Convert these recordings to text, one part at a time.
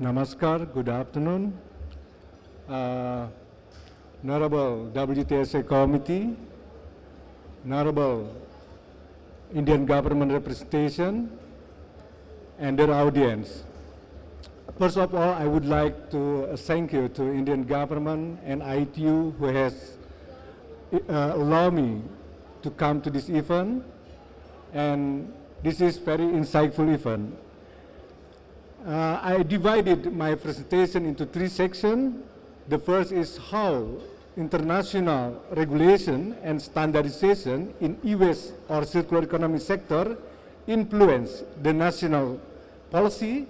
Namaskar, good afternoon. Honorable WTSA Committee, Honorable Indian Government Representation, and their audience. First of all, I would like to thank you to Indian government and ITU who has allowed me to come to this event, and this is very insightful event. I divided my presentation into three sections. The first is how international regulation and standardization in e-waste or circular economy sector influence the national policy.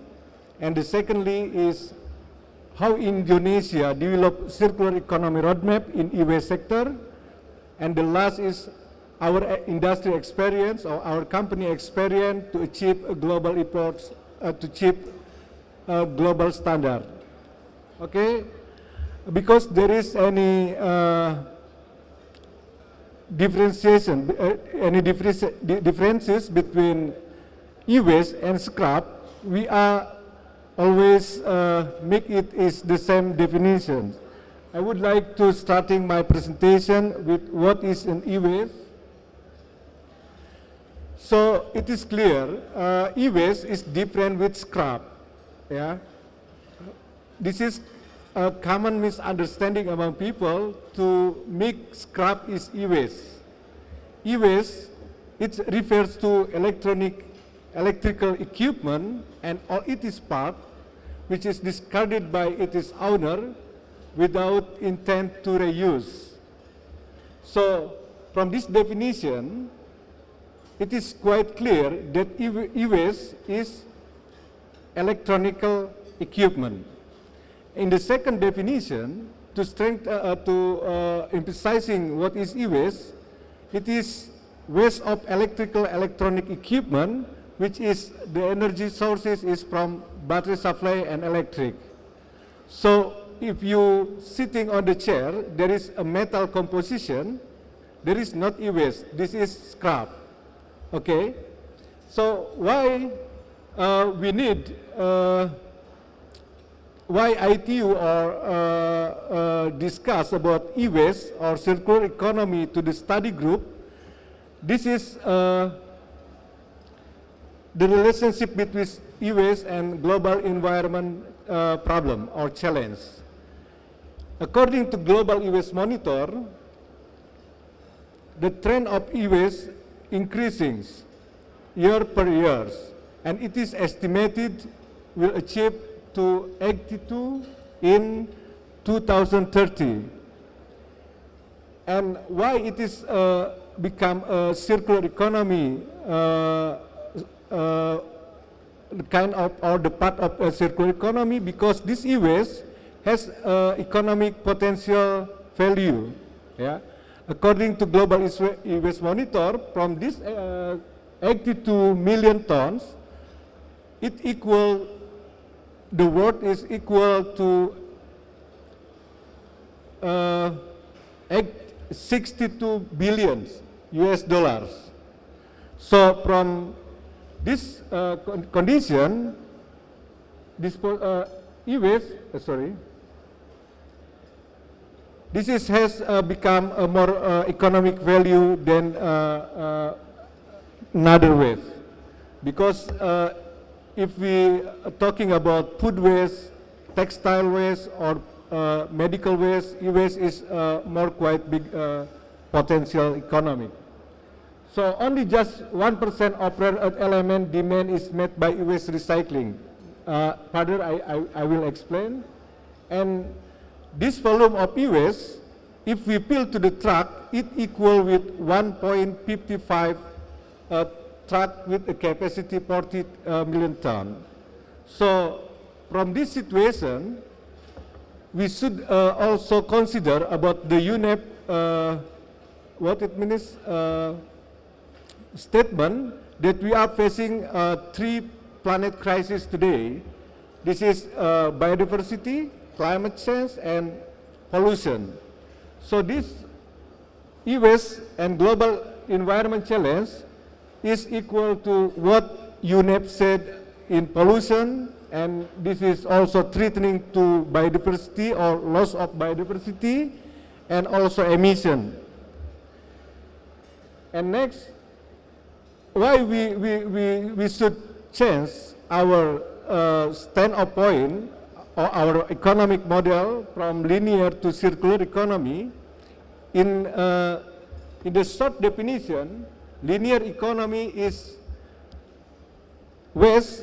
And the secondly is how Indonesia developed circular economy roadmap in e-waste sector. And the last is our industry experience or our company experience to achieve a global efforts to achieve a global standard. Okay, because there is any differentiation, any differences between e-waste and scrap, we are always make it is the same definition. I would like to starting my presentation with what is an e-waste. So it is clear, e-waste is different with scrap. Yeah, this is a common misunderstanding among people to make scrap is e-waste. E-waste, it refers to electrical equipment and all its part, which is discarded by its owner without intent to reuse. So from this definition, it is quite clear that e-waste is electronic equipment. In the second definition, to emphasizing what is e-waste, it is waste of electronic equipment, which is the energy sources is from battery supply and electric. So if you sitting on the chair, there is a metal composition, there is not e-waste, this is scrap. Okay, so why we need why ITU or discuss about e-waste or circular economy to the study group. This is the relationship between e-waste and global environment problem or challenge. According to Global E-Waste Monitor, the trend of e-waste increasing year per year, and it is estimated will achieve to 82 in 2030. And why it is become a circular economy kind of or the part of a circular economy, because this e-waste has economic potential value. Yeah, according to Global E-Waste Monitor, from this 82 million tons, it equal, the worth is equal to 62 billion US dollars. So from this condition, this e-waste, this is, has become a more economic value than another waste, because if we are talking about food waste, textile waste, or medical waste, e-waste is more quite big potential economic. So only just 1% of rare earth element demand is met by e-waste recycling. Further, I will explain. And this volume of e-waste, if we fill to the truck, it equal with 1.55 truck with a capacity 40 million ton. So from this situation, we should also consider about the UNEP, what it means, statement that we are facing three planet crises today. This is biodiversity, climate change, and pollution. So this e-waste and global environment challenge is equal to what UNEP said in pollution and this is also threatening to biodiversity or loss of biodiversity, and also emission. And next, why we should change our standpoint or our economic model from linear to circular economy. In the short definition, linear economy is waste,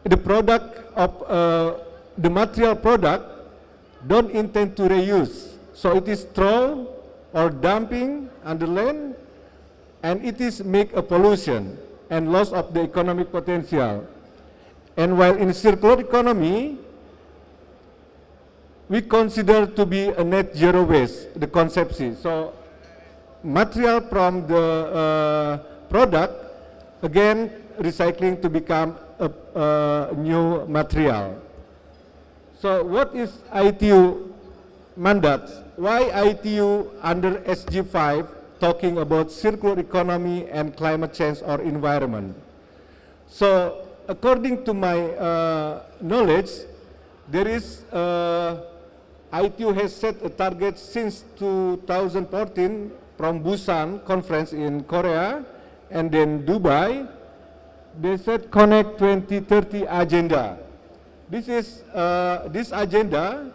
the product of the material product don't intend to reuse. So it is thrown or dumping on the land, and it is make a pollution and loss of the economic potential. And while in circular economy, we consider to be a net zero waste, the conception. So material from the product, again, recycling to become a new material. So what is ITU mandate? Why ITU under SG5 talking about circular economy and climate change or environment? So according to my knowledge, there is ITU has set a target since 2014 from Busan conference in Korea, and then Dubai. They set Connect 2030 agenda. This is this agenda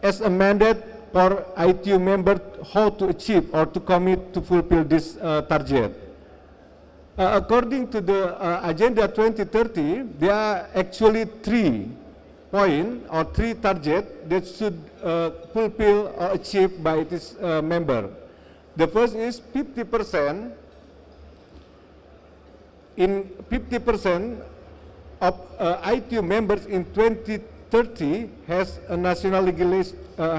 as a mandate for ITU member how to achieve or to commit to fulfill this target. According to the Agenda 2030, there are actually 3 points or 3 targets that should fulfill or achieved by this member. The first is 50%. In 50% of ITU members in 2030 has a national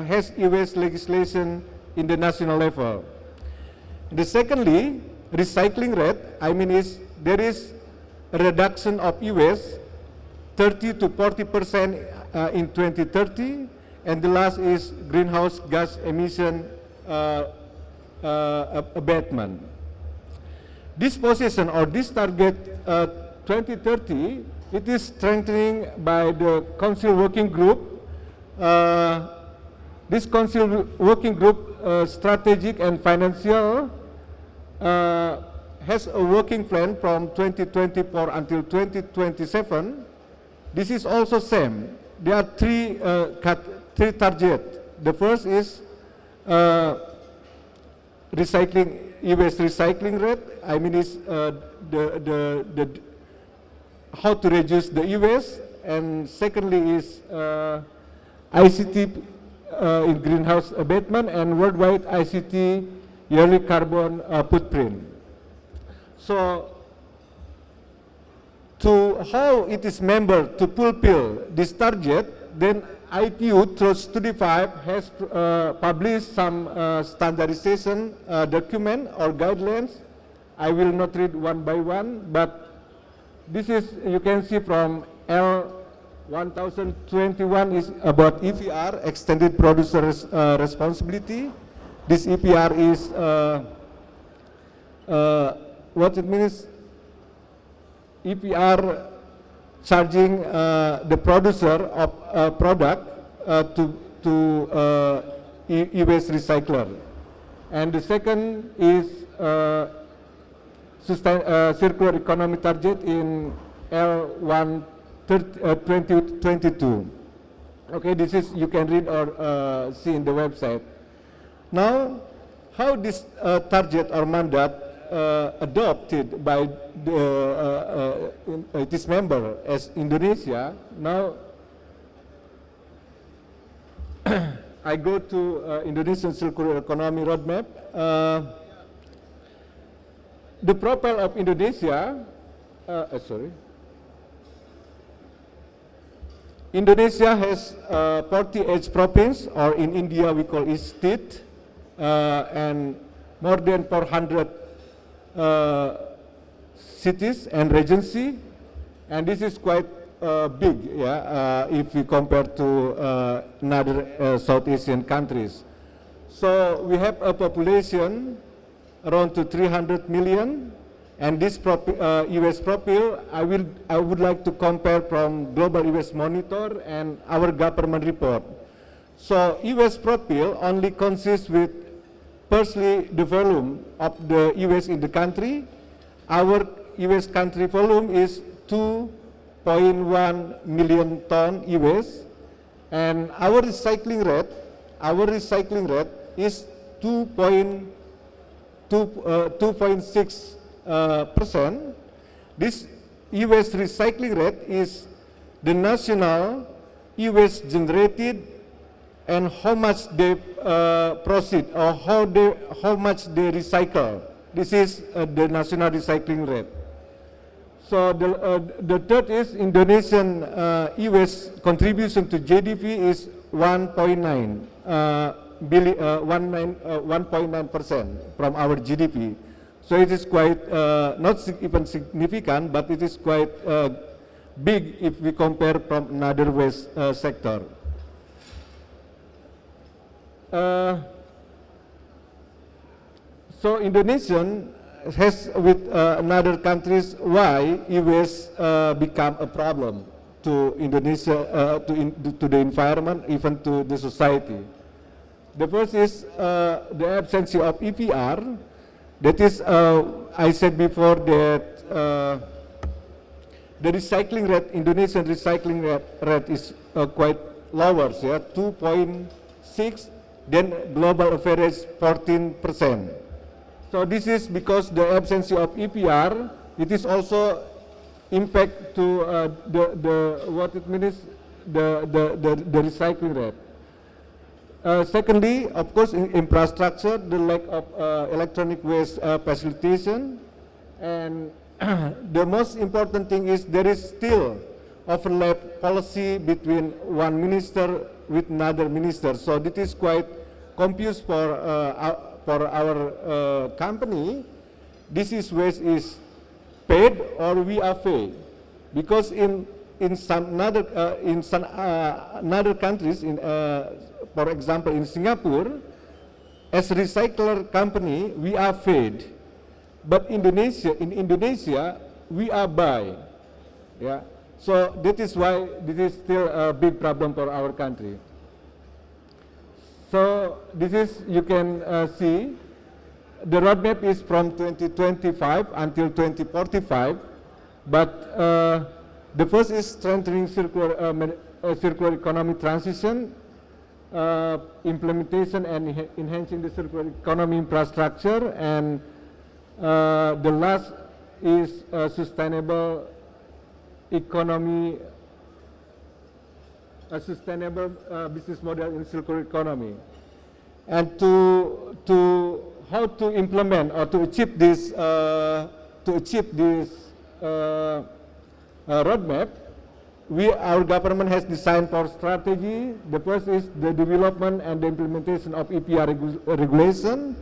has e-waste legislation in the national level. The secondly, recycling rate, is there is a reduction of e-waste 30 to 40% in 2030, and the last is greenhouse gas emission abatement. This position or this target 2030, it is strengthening by the Council Working Group. This Council Working Group, strategic and financial, has a working plan from 2024 until 2027. This is also same. There are 3 targets. The first is recycling, e-waste recycling rate. Is the how to reduce the e-waste, and secondly is ICT in greenhouse abatement, and worldwide ICT yearly carbon footprint. So to how it is member to fulfill this target, then ITU through Study 5 has published some standardization document or guidelines. I will not read one by one, but this is, you can see from L1021 is about EPR, Extended Producer Responsibility. This EPR is, what it means, EPR charging the producer of a product to e-waste recycler. And the second is circular economy target in L12022. Okay, this is, you can read or see in the website. Now, how this target or mandate adopted by this member as Indonesia. Now I go to Indonesian Circular Economy Roadmap. The profile of Indonesia, Indonesia has 48 provinces, or in India we call it state, and more than 400 cities and regency, and this is quite big, if we compare to another South Asian countries. So we have a population around to 300 million, And this US profile, I would like to compare from Global US Monitor and our government report. So US profile only consists with firstly the volume of the US in the country. Our US country volume is 2.1 million ton US, and our recycling rate is 2.6%. This US recycling rate is the national US generated and how much they proceed or how much they recycle. This is the national recycling rate. So the third is Indonesian US contribution to GDP is 1.9% from our GDP. So it is quite not even significant, but it is quite big if we compare from another waste sector. So Indonesian has with another countries why e-waste become a problem to Indonesia, to the environment, even to the society. The first is the absence of EPR. That is, I said before that the recycling rate, Indonesian recycling rate is quite lower, yeah, 2.6, then global average 14%. So this is because the absence of EPR. It is also impact to what it means the recycling rate. Secondly, of course, in infrastructure, the lack of electronic waste facilitation, and the most important thing is there is still overlap policy between one minister with another minister. So this is quite confused for our company. This is waste is paid or we are paid, because in some other countries, for example in Singapore, as a recycler company we are paid, but in Indonesia we are buy. Yeah. So that is why this is still a big problem for our country. So this is, you can see, the roadmap is from 2025 until 2045, but the first is strengthening circular economy transition, implementation and enhancing the circular economy infrastructure, and the last is sustainable economy, a sustainable business model in circular economy. And to how to implement or to achieve this roadmap, our government has designed for strategy. The first is the development and the implementation of EPR regulation.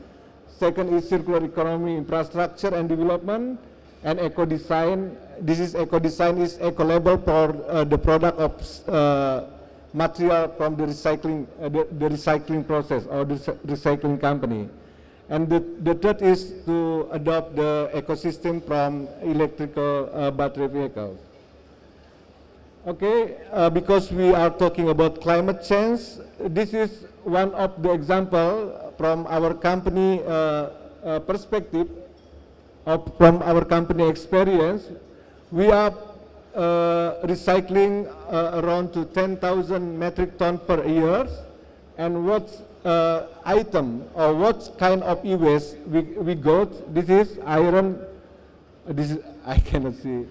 Second is circular economy infrastructure and development, and eco design. This is eco design is eco label for the product of material from the recycling process or the recycling company. And the third is to adopt the ecosystem from electrical battery vehicles. Okay, because we are talking about climate change, this is one of the example from our company perspective, from our company experience. We are recycling around to 10,000 metric ton per year, and what item or what kind of e-waste we got. This is iron. This is, I cannot see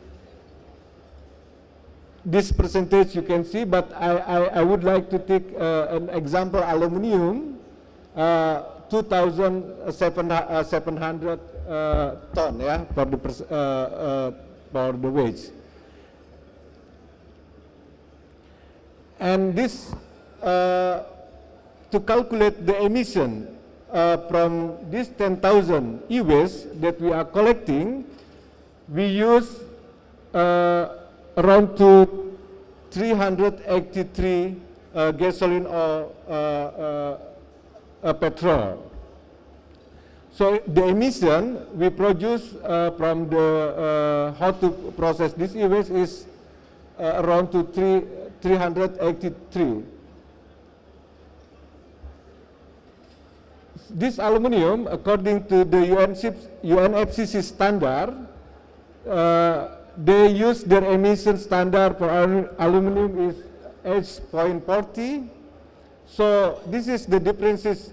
this percentage, you can see, but I would like to take an example: aluminium, 2,700 ton, yeah, for the waste. And this, to calculate the emission from this 10,000 e-waste that we are collecting, we use around to 383 gasoline or petrol. So the emission we produce from the how to process this e-waste is around to 383. This aluminum, according to the UNFCCC standard, they use their emission standard for aluminum is H.40. So this is the differences.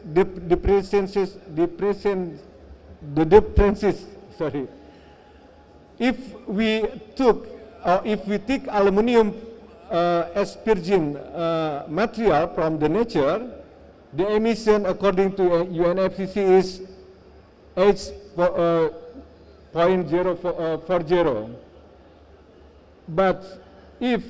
Sorry. If we take aluminum as virgin material from the nature, the emission according to UNFCCC is H.040. But if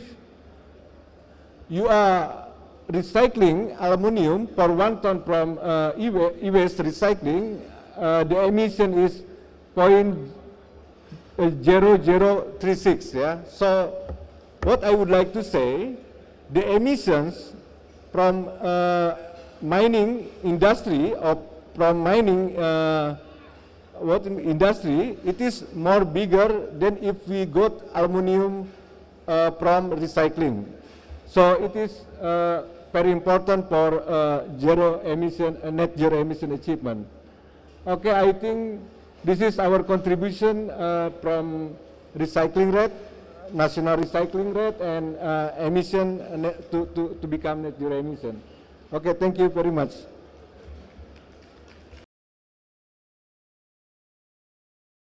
you are recycling aluminum per 1 ton from e-waste recycling, the emission is 0.0036. Yeah. So what I would like to say, the emissions from mining industry or from mining industry, it is more bigger than if we got aluminum from recycling. So it is very important for zero emission, net zero emission achievement. Okay, I think this is our contribution from recycling rate, national recycling rate, and emission to become net zero emission. Okay, thank you very much.